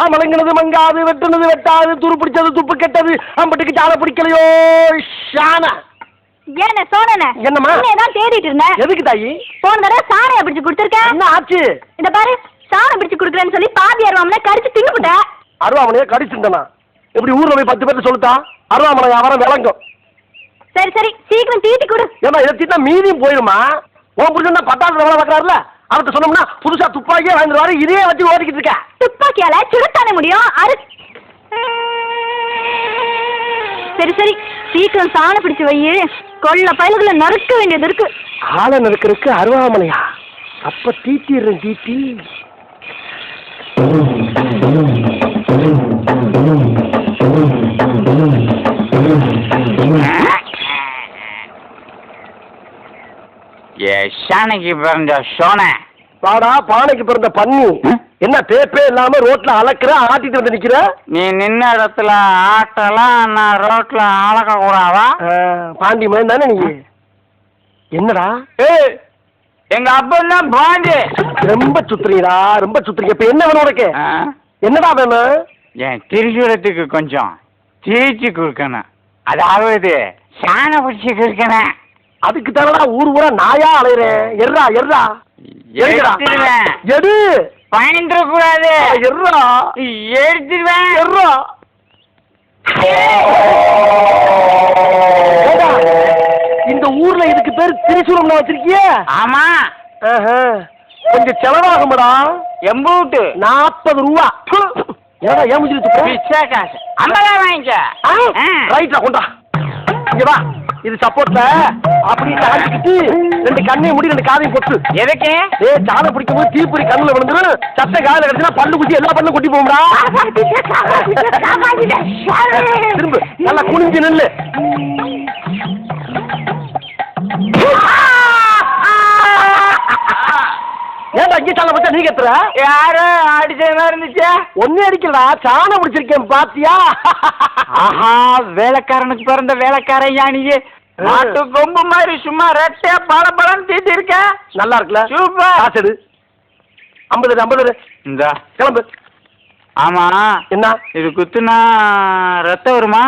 மலங்கினது மங்காது, வெட்டுனது வெட்டாது, துரு பிடிச்சது துப்பு கெட்டது, அம்பட்டுக்கு சாலை பிடிக்கலையோ ஷான. ஏன சோனனே, என்னம்மா? தான் தேடிட்டு இருந்தேன். எதுக்கு தாயி? போன தடவை சாணையை பிடிச்சு கொடுத்துருக்கேன். என்ன ஆச்சு? இந்த பாரு, சாணம் பிடிச்சு கொடுக்குறேன்னு சொல்லி பாதி அருவாமனை கடிச்சு தின்னுபிட்டேன். அருவாமனையே கடிச்சுட்டனா? எப்படி ஊர்ல போய் 10 பேர்த்து சொல்லிட்டா அருவாமனை வியாபாரம் விளங்கும். சரி சரி, சீக்கிரம் தீட்டி கொடு. ஏமா இதை தீட்டா மீதியும் போயிடுமா? உன் புரிஞ்சா 10ஆவது வேலை பார்க்கறாருல, அவர்கிட்ட சொன்னோம்னா புதுசா துப்பாக்கியே வாங்கிடுவாரு. இதே வச்சு ஓடிக்கிட்டு இருக்க. துப்பாக்கியால சுடத்தானே முடியும். சரி சரி, சீக்கிரம் சாணம் பிடிச்சு வை. கொள்ள பயலுக்குள்ள நறுக்க வேண்டியது இருக்கு. ஆளை நறுக்கிறதுக்கு அருவாமனையா? அப்ப தீட்டிடுறேன் தீட்டி. சாணைக்கு பிறந்த சோன பாடா, பானைக்கு பிறந்த பண்ணி. என்ன பேப்பே இல்லாம ரோட்ல அளக்குற, ஆட்டிட்டு வந்து நிக்கிற? நீ நின்ன இடத்துல ஆட்டலாம், நான் ரோட்ல அளக்க கூடாதா? பாண்டி மாதிரி தானே நீ? என்னடா? எங்க அப்பன் தான் பாண்டி. ரொம்ப சுத்துறீங்களா? ரொம்ப சுத்துறீங்க. இப்ப என்ன வேணும் உனக்கு? என்னடா வேணும்? என் திருச்சூரத்துக்கு கொஞ்சம் தீச்சு கொடுக்கணும். அதாவது சாணை பிடிச்சி கொடுக்கணும். அதுக்கு தானடா ஊர் ஊரா நாயா அலையிறேன். எர்ரா எர்ரா எடு. பயந்துட கூடாது. எர்ரா எடுத்துருவேன். எர்ரா. இந்த ஊர்ல இதுக்கு பேரு திரிசூலம் வச்சிருக்கிய? ஆமா. கொஞ்சம் செலவாகும்டா. எம்பூட்டு 40 ரூபா. ஏடா ஏன் முடிச்சு பிச்சை காசு 50 வாங்கிக்க. ரைட்டா கொண்டா. இங்க வா. இது சப்போர்ட்ல அப்படி தாண்டிக்கிட்டு 2 கண்ணையும் மூடி 2 காதையும் பொட்டு. எதுக்கு? சாலை பிடிக்கும் போது தீப்பொறி கண்ணுல விழுந்துரும். சட்டை காலையில கிடைச்சுனா பல்லு குத்தி எல்லா பல்லும் கொட்டி போகும்டா. திரும்ப நல்லா குனிஞ்சு நெல்லு. ஏன்டா இங்க சாலை பச்சா நீ கத்துற? யாரு அடிச்ச மாதிரி இருந்துச்சு? ஒன்னே அடிக்கலடா, சாணம் பிடிச்சிருக்கேன் பாத்தியா? ஆஹா, வேலைக்காரனுக்கு பிறந்த வேலைக்காரன் யானியே. மாட்டு கொம்பு மாதிரி சும்மா ரெட்டே பழம் தீட்டி இருக்க. நல்லா இருக்குல்ல? சூப்பர். காசு 50 இந்த கிளம்பு. ஆமா, என்ன இது குத்துனா ரத்தம் வருமா?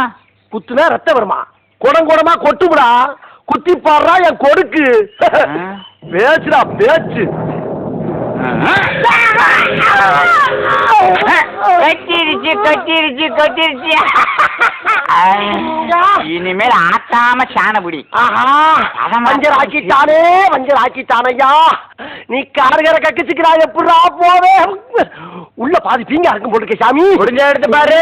குத்துனா ரத்தம் வருமா? குடமா கொட்டுமுடா. குத்தி பாடுறா என் கொடுக்கு. பேச்சுடா பேச்சு. கட்டிருச்சு. இனிமேல் ஆட்டாம சாணபுடி. வஞ்சர் ஆக்கிட்டானையா. நீ காரகர கக்கிச்சுக்கிறா. எப்படா போவே? உள்ள பாதி பீங்க இருக்கும் போட்டுக்க சாமி. முடிஞ்ச எடுத்து பாரு.